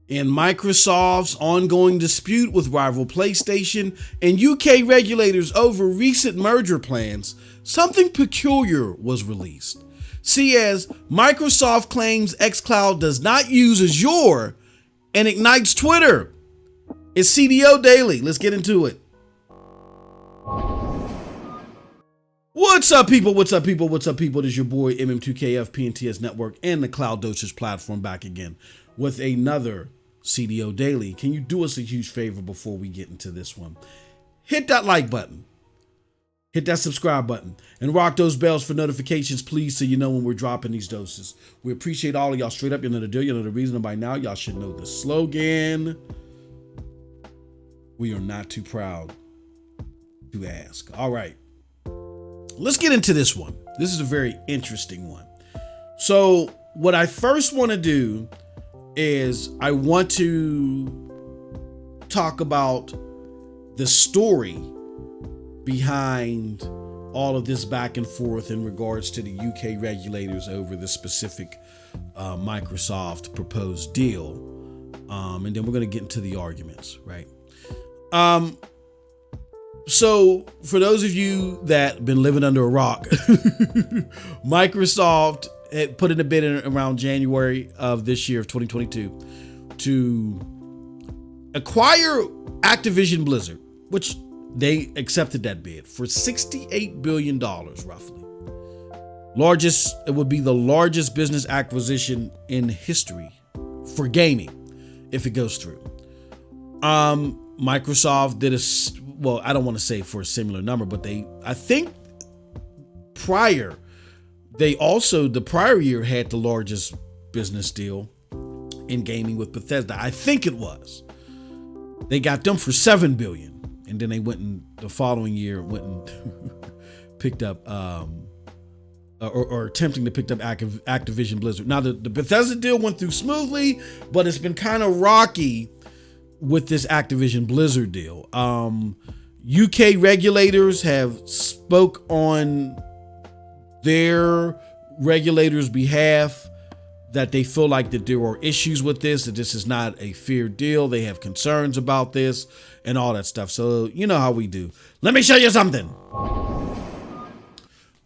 In Microsoft's ongoing dispute with rival PlayStation and UK regulators over recent merger plans, something peculiar was released. See, as Microsoft claims xCloud does not use Azure and ignites Twitter. It's CDO Daily. Let's get into it. What's up, people? What's up, people? What's up, people? It is your boy MM2KF, PNTS Network, and the Cloud Dosage platform back again with another CDO Daily. Can you do us a huge favor before we get into this one? Hit that like button. Hit that subscribe button and rock those bells for notifications, please, so you know when we're dropping these doses. We appreciate all of y'all. Straight up, you know the deal, you know the reason, and by now y'all should know the slogan. We are not too proud to ask. All right, let's get into this one. This is a very interesting one. So what I first want to do is I want to talk about the story behind all of this back and forth in regards to the UK regulators over the specific Microsoft proposed deal. And then we're going to get into the arguments, right? So for those of you that been living under a rock, Microsoft had put in a bid in around January of this year of 2022 to acquire Activision Blizzard, which they accepted that bid for $68 billion, roughly. It would be the largest business acquisition in history for gaming if it goes through. Microsoft did I don't want to say for a similar number, but the prior year had the largest business deal in gaming with Bethesda. I think it was. They got them for $7 billion. And then they the following year went and picked up, or attempting to pick up Activision Blizzard. Now the Bethesda deal went through smoothly, but it's been kind of rocky with this Activision Blizzard deal. UK regulators have spoke on their regulators' behalf that they feel like that there are issues with this, that this is not a fair deal. They have concerns about this and all that stuff. So you know how we do. Let me show you something. All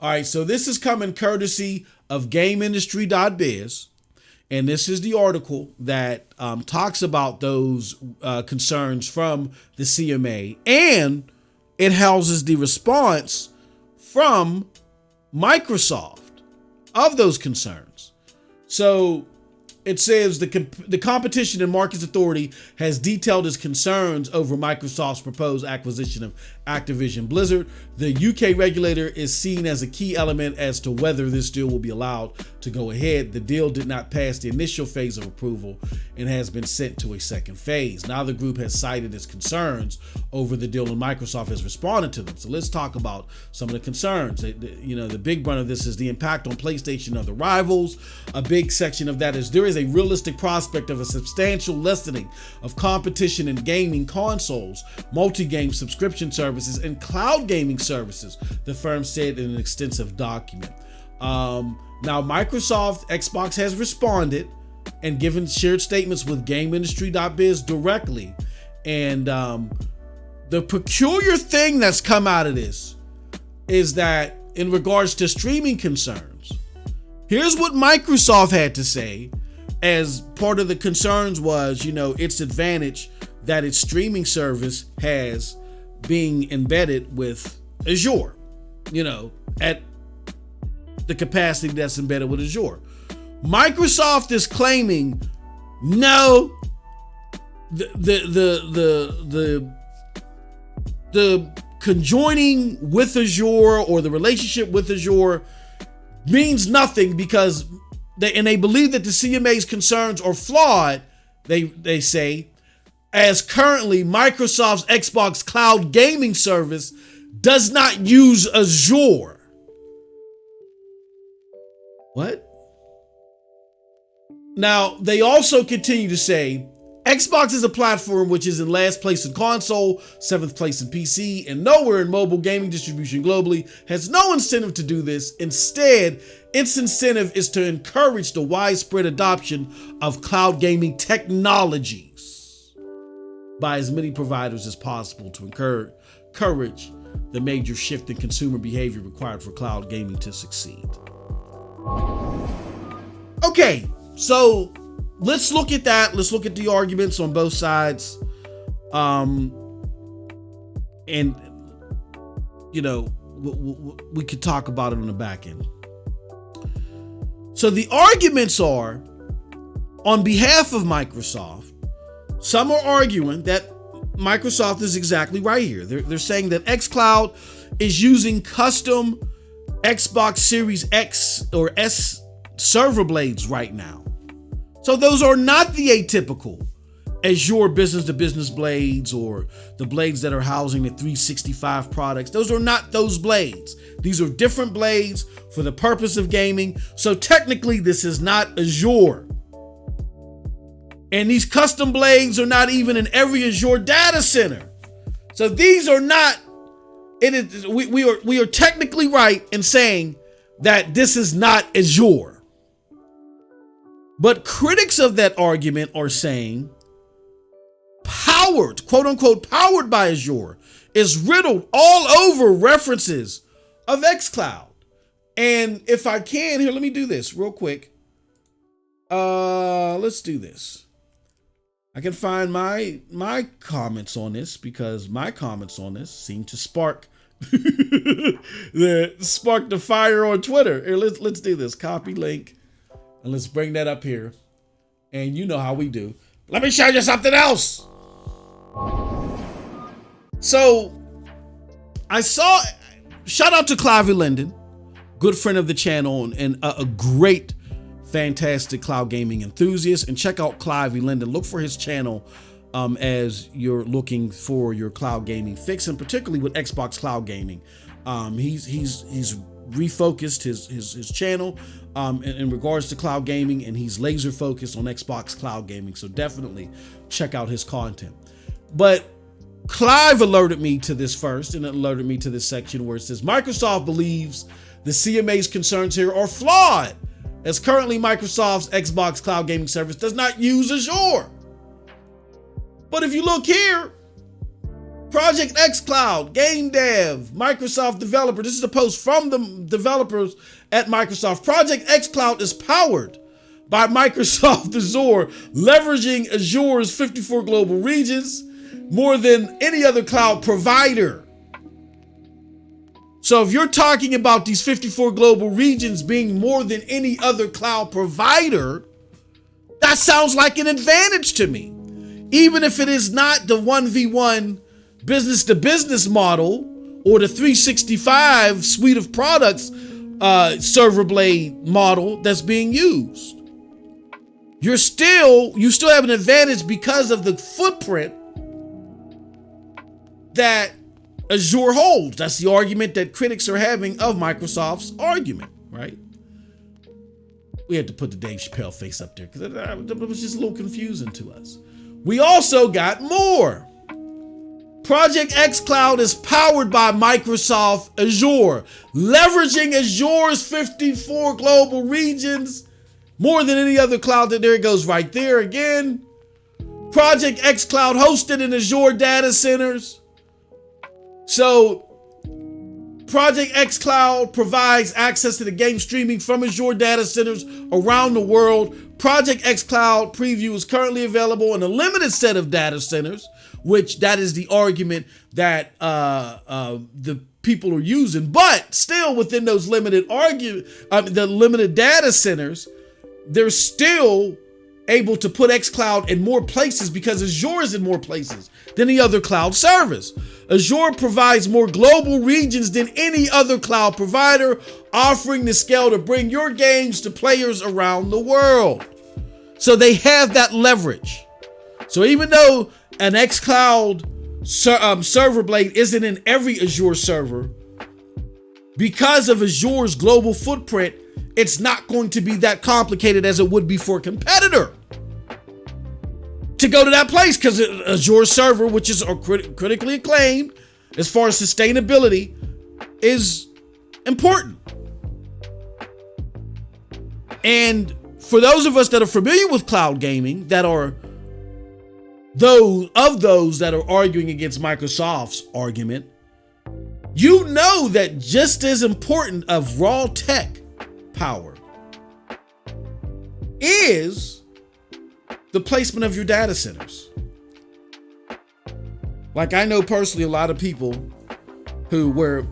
right, so this is coming courtesy of GameIndustry.biz. And this is the article that talks about those concerns from the CMA, and it houses the response from Microsoft of those concerns. So it says the Competition and Markets Authority has detailed its concerns over Microsoft's proposed acquisition of Activision Blizzard. The UK regulator is seen as a key element as to whether this deal will be allowed to go ahead. The deal did not pass the initial phase of approval and has been sent to a second phase. Now the group has cited its concerns over the deal and Microsoft has responded to them. So let's talk about some of the concerns. The big brunt of this is the impact on PlayStation and other rivals. A big section of that is there is a realistic prospect of a substantial lessening of competition in gaming consoles, multi-game subscription services, and cloud gaming services, the firm said in an extensive document. Now, Microsoft Xbox has responded and given shared statements with GameIndustry.biz directly. And the peculiar thing that's come out of this is that in regards to streaming concerns, here's what Microsoft had to say as part of the concerns was, its advantage that its streaming service has being embedded with Azure, at the capacity that's embedded with Azure. Microsoft is claiming no, the conjoining with Azure or the relationship with Azure means nothing because they believe that the CMA's concerns are flawed, they say, as currently Microsoft's Xbox Cloud gaming service does not use Azure. What? Now, they also continue to say Xbox is a platform which is in last place in console, 7th place in PC, and nowhere in mobile gaming distribution globally, has no incentive to do this. Instead, its incentive is to encourage the widespread adoption of cloud gaming technologies by as many providers as possible to encourage the major shift in consumer behavior required for cloud gaming to succeed. Okay, so let's look at that. Let's look at the arguments on both sides. And, you know, we could talk about it on the back end. So the arguments are, on behalf of Microsoft, some are arguing that Microsoft is exactly right here. They're saying that xCloud is using custom Xbox Series X or S server blades right now. So those are not the atypical Azure business-to-business blades or the blades that are housing the 365 products. Those are not those blades. These are different blades for the purpose of gaming. So technically, this is not Azure. And these custom blades are not even in every Azure data center. So these are not, we are technically right in saying that this is not Azure. But critics of that argument are saying powered, quote unquote, powered by Azure is riddled all over references of xCloud. And if I can, here, let me do this real quick. Let's do this. I can find my comments on this because my comments on this seem to spark the fire on Twitter. Here, let's do this. Copy link. And let's bring that up here. And you know how we do. Let me show you something else. So I saw, shout out to Clives Response, good friend of the channel and a great, fantastic cloud gaming enthusiast. And check out Clives Response. Look for his channel as you're looking for your cloud gaming fix, and particularly with Xbox cloud gaming. He's refocused his channel in regards to cloud gaming, and he's laser focused on Xbox cloud gaming. So definitely check out his content. But Clive alerted me to this first, and it alerted me to this section where it says Microsoft believes the CMA's concerns here are flawed, as currently Microsoft's Xbox cloud gaming service does not use Azure. But if you look here, Project xCloud, game dev, Microsoft developer. This is a post from the developers at Microsoft. Project xCloud is powered by Microsoft Azure, leveraging Azure's 54 global regions more than any other cloud provider. So if you're talking about these 54 global regions being more than any other cloud provider, that sounds like an advantage to me. Even if it is not the 1v1 business to business model or the 365 suite of products server blade model that's being used. You still have an advantage because of the footprint that Azure holds. That's the argument that critics are having of Microsoft's argument, right? We had to put the Dave Chappelle face up there because it was just a little confusing to us. We also got more. Project xCloud is powered by Microsoft Azure, leveraging Azure's 54 global regions more than any other cloud. There it goes right there again. Project xCloud hosted in Azure data centers. So Project xCloud provides access to the game streaming from Azure data centers around the world. Project xCloud preview is currently available in a limited set of data centers, which that is the argument that the people are using. But still within those limited the limited data centers, they're still able to put xCloud in more places because Azure is in more places than the other cloud service. Azure provides more global regions than any other cloud provider, offering the scale to bring your games to players around the world. So they have that leverage. So even though an xCloud server blade isn't in every Azure server, because of Azure's global footprint, it's not going to be that complicated as it would be for a competitor to go to that place because Azure server, which is critically acclaimed as far as sustainability, is important. And for those of us that are familiar with cloud gaming, that are those that are arguing against Microsoft's argument, you know that just as important of raw tech power is the placement of your data centers. Like, I know personally a lot of people where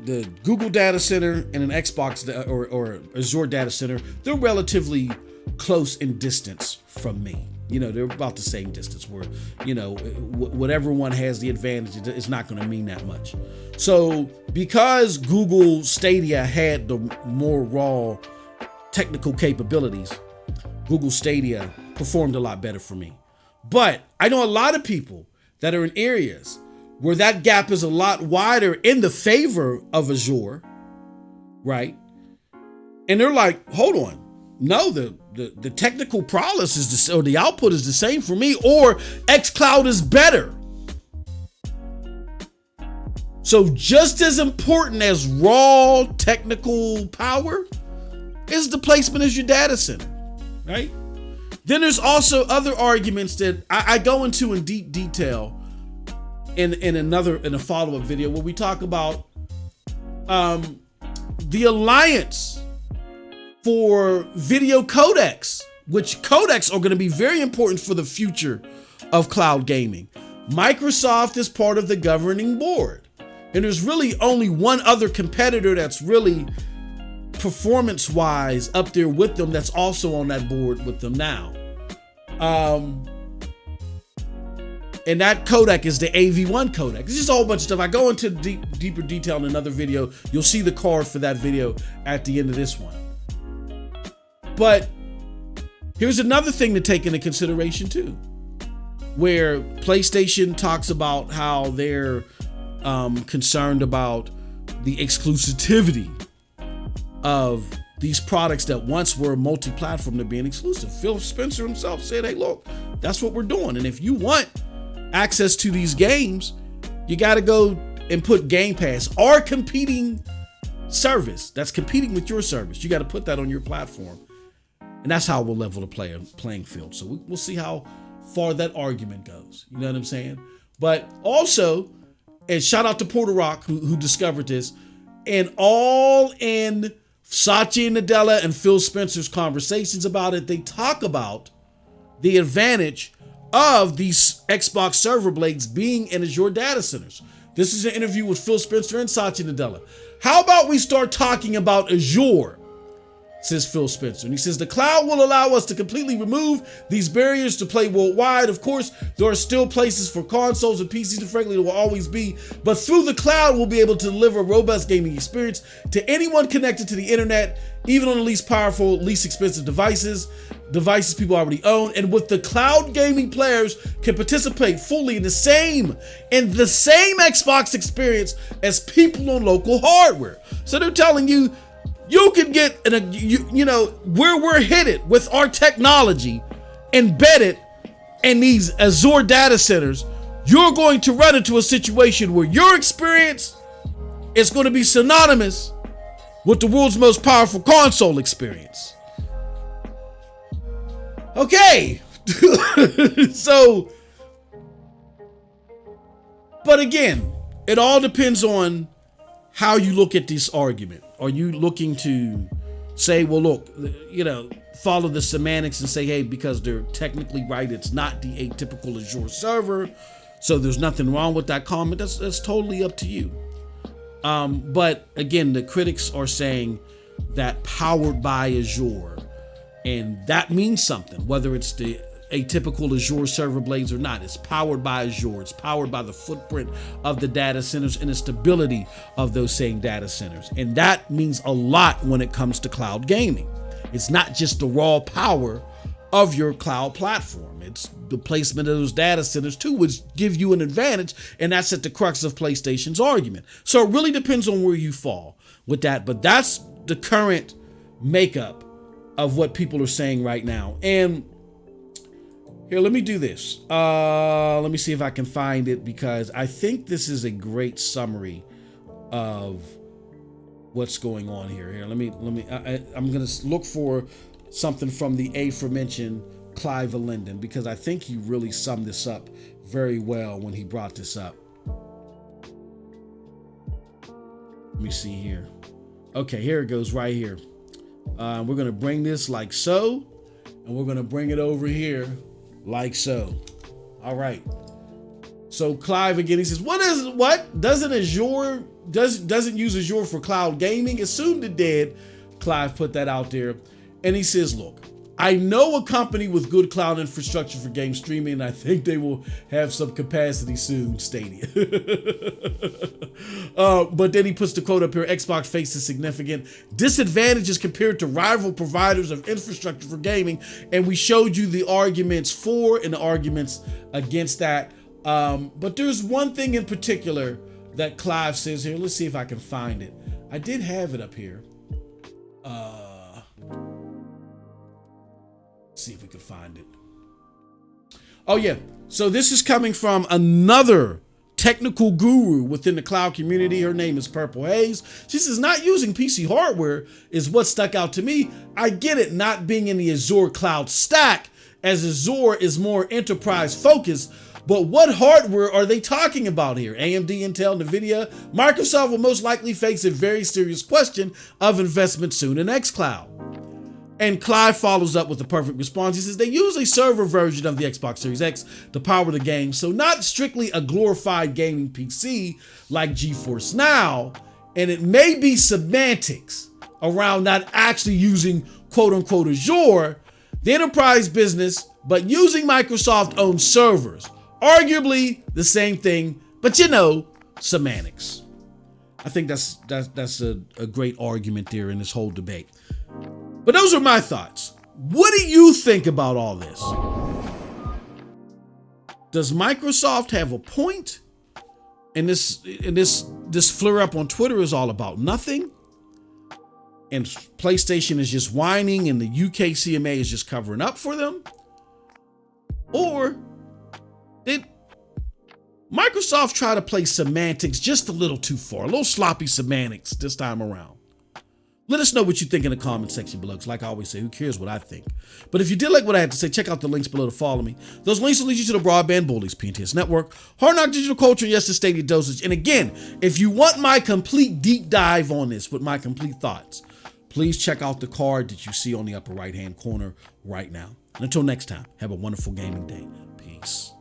the Google data center and an Xbox or Azure data center, they're relatively close in distance from me. They're about the same distance where, whatever one has the advantage, it's not going to mean that much. So because Google Stadia had the more raw technical capabilities, Google Stadia performed a lot better for me. But I know a lot of people that are in areas where that gap is a lot wider in the favor of Azure, right? And they're like, hold on. No, the technical prowess is or the output is the same for me, or xCloud is better. So just as important as raw technical power is the placement of your data center, right? Then there's also other arguments that I go into in deep detail in a follow-up video where we talk about the alliance for video codecs, which codecs are going to be very important for the future of cloud gaming. Microsoft is part of the governing board, and there's really only one other competitor that's really performance-wise up there with them that's also on that board with them now. And that codec is the AV1 codec. It's just a whole bunch of stuff. I go into deeper detail in another video. You'll see the card for that video at the end of this one. But here's another thing to take into consideration too, where PlayStation talks about how they're concerned about the exclusivity of these products that once were multi-platform to being exclusive. Phil Spencer himself said, hey, look, that's what we're doing. And if you want access to these games, you got to go and put Game Pass or competing service that's competing with your service. You got to put that on your platform. And that's how we'll level the playing field. So we'll see how far that argument goes. You know what I'm saying? But also, and shout out to Porter Rock who discovered this, and all in Satya Nadella and Phil Spencer's conversations about it, they talk about the advantage of these Xbox server blades being in Azure data centers. This is an interview with Phil Spencer and Satya Nadella. How about we start talking about Azure, says Phil Spencer. And he says, the cloud will allow us to completely remove these barriers to play worldwide. Of course, there are still places for consoles and PCs, and frankly, there will always be. But through the cloud, we'll be able to deliver a robust gaming experience to anyone connected to the internet, even on the least powerful, least expensive devices people already own. And with the cloud, gaming players can participate fully in the same Xbox experience as people on local hardware. So they're telling you, you can get, where we're headed with our technology embedded in these Azure data centers, you're going to run into a situation where your experience is going to be synonymous with the world's most powerful console experience. Okay. So, but again, it all depends on how you look at this argument. Are you looking to say, well, look, follow the semantics and say, hey, because they're technically right, it's not the atypical Azure server, so there's nothing wrong with that comment? That's totally up to you. But again, the critics are saying that powered by Azure, and that means something, whether it's the atypical Azure server blades or not. It's powered by Azure. It's powered by the footprint of the data centers and the stability of those same data centers. And that means a lot when it comes to cloud gaming. It's not just the raw power of your cloud platform. It's the placement of those data centers too, which give you an advantage. And that's at the crux of PlayStation's argument. So it really depends on where you fall with that. But that's the current makeup of what people are saying right now. And Here, let me do this. Let me see if I can find it, because I think this is a great summary of what's going on here. Here, I'm gonna look for something from the aforementioned Clive Linden, because I think he really summed this up very well when he brought this up. Let me see here. Okay, here it goes right here. We're gonna bring this like so, and we're gonna bring it over here like so. All right. So Clive again, he says, doesn't use Azure for cloud gaming? Assume the dead. Clive put that out there. And he says, look, I know a company with good cloud infrastructure for game streaming, and I think they will have some capacity soon, Stadia. But then he puts the quote up here, Xbox faces significant disadvantages compared to rival providers of infrastructure for gaming. And we showed you the arguments for and the arguments against that. But there's one thing in particular that Clive says here. Let's see if I can find it. I did have it up here. See if we can find it. Oh yeah, so this is coming from another technical guru within the cloud community. Her name is Purple Haze. She says, not using PC hardware is what stuck out to me. I get it, not being in the Azure cloud stack, as Azure is more enterprise focused, but what hardware are they talking about here? AMD, Intel, NVIDIA? Microsoft will most likely face a very serious question of investment soon in xCloud. And Clive follows up with the perfect response. He says they use a server version of the Xbox Series X to power the game, so not strictly a glorified gaming PC like Geforce Now, and it may be semantics around not actually using quote-unquote Azure, the enterprise business, but using Microsoft-owned servers. Arguably the same thing, but you know, semantics. I think that's a great argument there in this whole debate. But those are my thoughts. What do you think about all this? Does Microsoft have a point? And this flare up on Twitter is all about nothing. And PlayStation is just whining and the UK CMA is just covering up for them? Or did Microsoft try to play semantics just a little too far? A little sloppy semantics this time around. Let us know what you think in the comment section below, because like I always say, who cares what I think? But if you did like what I had to say, check out the links below to follow me. Those links will lead you to the Broadband Bullies PNTS Network, Hard Knock Digital Culture, and yes, the Stadia Dosage. And again, if you want my complete deep dive on this with my complete thoughts, please check out the card that you see on the upper right-hand corner right now. And until next time, have a wonderful gaming day. Peace.